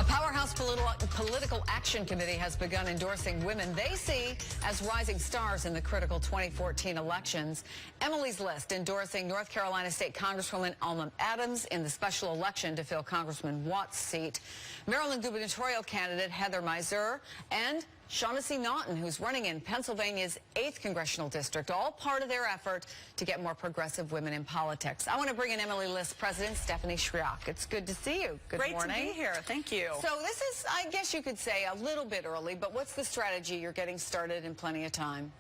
A powerhouse political action committee has begun endorsing women they see as rising stars in the critical 2014 elections. Emily's List endorsing North Carolina State Congresswoman Alma Adams in the special election to fill Congressman Watt's seat. Maryland gubernatorial candidate Heather Mizur and Shaughnessy Naughton, who's running in Pennsylvania's 8th congressional district, all part of their effort to get more progressive women in politics. I want to bring in Emily List President Stephanie Shriak. It's good to see you. Good morning. Great to be here. Thank you. So this is, I guess you could say, a little bit early, but what's the strategy? You're getting started in plenty of time.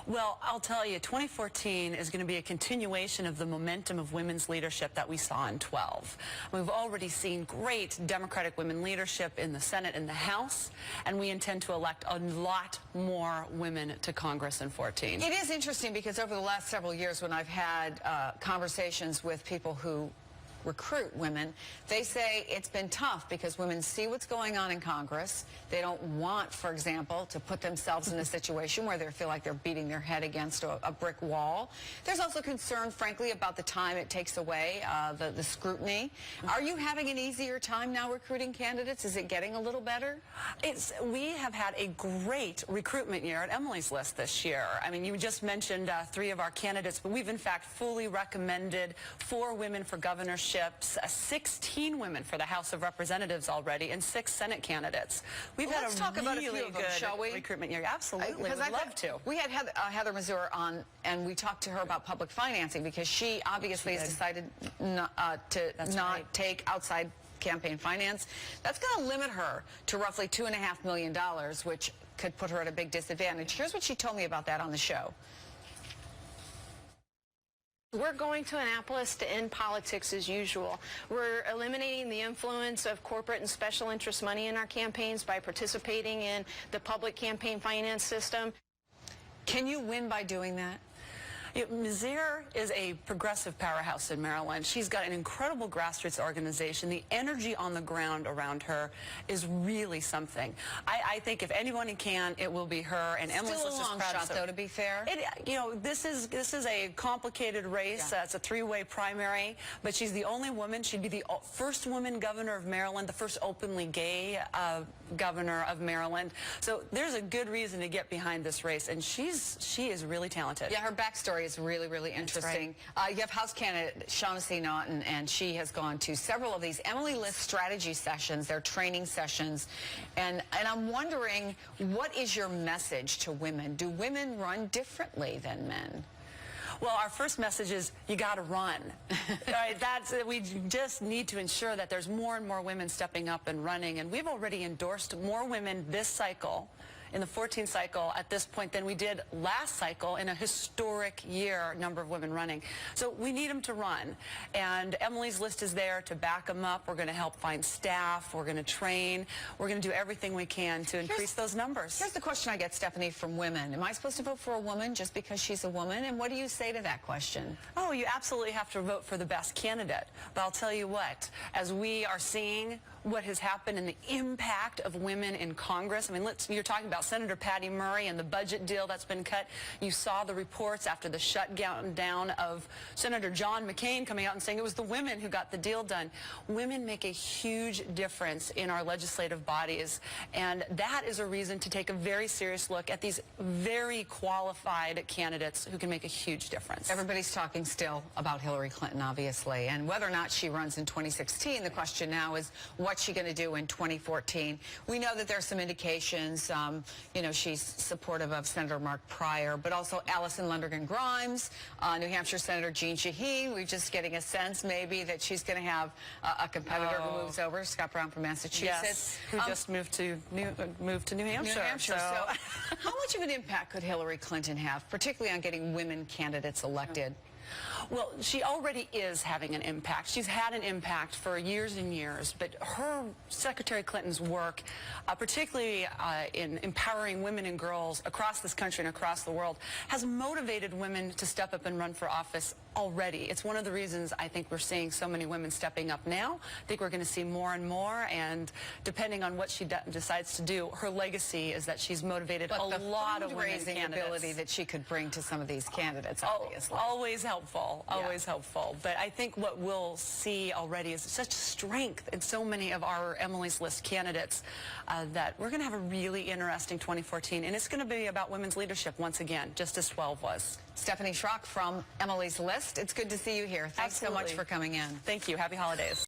Well, I'll tell you, 2014 is going to be a continuation of the momentum of women's leadership that we saw in 12. We've already seen great Democratic women leadership in the Senate and the House, and we intend to elect a lot more women to Congress in 14. It is interesting because over the last several years when I've had conversations with people who recruit women, they say it's been tough because women see what's going on in Congress. They don't want, for example, to put themselves in a situation where they feel like they're beating their head against a brick wall. There's also concern, frankly, about the time it takes away, the scrutiny. Are you having an easier time now recruiting candidates? Is it getting a little better? We have had a great recruitment year at Emily's List this year. I mean, you just mentioned 3 of our candidates, but we've in fact fully recommended 4 women for governorships, 16 women for the House of Representatives already, and 6 Senate candidates. We've had a really good recruitment year. Absolutely, we'd love to. We had Heather Mizur on, and we talked to her about public financing because she obviously has decided not to take outside campaign finance. That's going to limit her to roughly $2.5 million, which could put her at a big disadvantage. Here's what she told me about that on the show. We're going to Annapolis to end politics as usual. We're eliminating the influence of corporate and special interest money in our campaigns by participating in the public campaign finance system. Can you win by doing that? Mizur is a progressive powerhouse in Maryland. She's got an incredible grassroots organization. The energy on the ground around her is really something. I think if anyone can, it will be her. And Emily's List is proud. Still a long shot, though, to be fair. This is a complicated race. Yeah. It's a 3-way primary, but she's the only woman. She'd be the first woman governor of Maryland, the first openly gay governor of Maryland. So there's a good reason to get behind this race, and she is really talented. Yeah, her backstory is really, really interesting. Right. You have House candidate Shaughnessy Naughton, and she has gone to several of these Emily List strategy sessions, their training sessions, and I'm wondering, what is your message to women? Do women run differently than men? Well, our first message is you got to run. Right? We just need to ensure that there's more and more women stepping up and running, and we've already endorsed more women this cycle, in the 14th cycle at this point, than we did last cycle in a historic year, number of women running. So we need them to run, and Emily's List is there to back them up. We're going to help find staff. We're going to train. We're going to do everything we can to increase those numbers. Here's the question I get, Stephanie, from women. Am I supposed to vote for a woman just because she's a woman? And what do you say to that question? Oh, you absolutely have to vote for the best candidate. But I'll tell you what, as we are seeing what has happened and the impact of women in Congress, I mean, you're talking about Senator Patty Murray and the budget deal that's been cut. You saw the reports after the shutdown of Senator John McCain coming out and saying it was the women who got the deal done. Women make a huge difference in our legislative bodies, and that is a reason to take a very serious look at these very qualified candidates who can make a huge difference. Everybody's talking still about Hillary Clinton, obviously, and whether or not she runs in 2016. The question now is, what's she going to do in 2014? We know that there's some indications, she's supportive of Senator Mark Pryor, but also Allison Lundergan Grimes, New Hampshire Senator Jeanne Shaheen. We're just getting a sense maybe that she's going to have a competitor who moves over, Scott Brown from Massachusetts. Yes, who just moved to New Hampshire. New Hampshire. So how much of an impact could Hillary Clinton have, particularly on getting women candidates elected? Well, she already is having an impact. She's had an impact for years and years, but her, Secretary Clinton's work, particularly in empowering women and girls across this country and across the world, has motivated women to step up and run for office already. It's one of the reasons I think we're seeing so many women stepping up now. I think we're going to see more and more, and depending on what she decides to do, her legacy is that she's motivated a lot of women candidates. Ability that she could bring to some of these candidates, obviously. Always helpful. hopeful, always hopeful. But I think what we'll see already is such strength in so many of our Emily's List candidates that we're going to have a really interesting 2014. And it's going to be about women's leadership once again, just as 12 was. Stephanie Schrock from Emily's List. It's good to see you here. Thanks so much for coming in. Thank you. Happy holidays.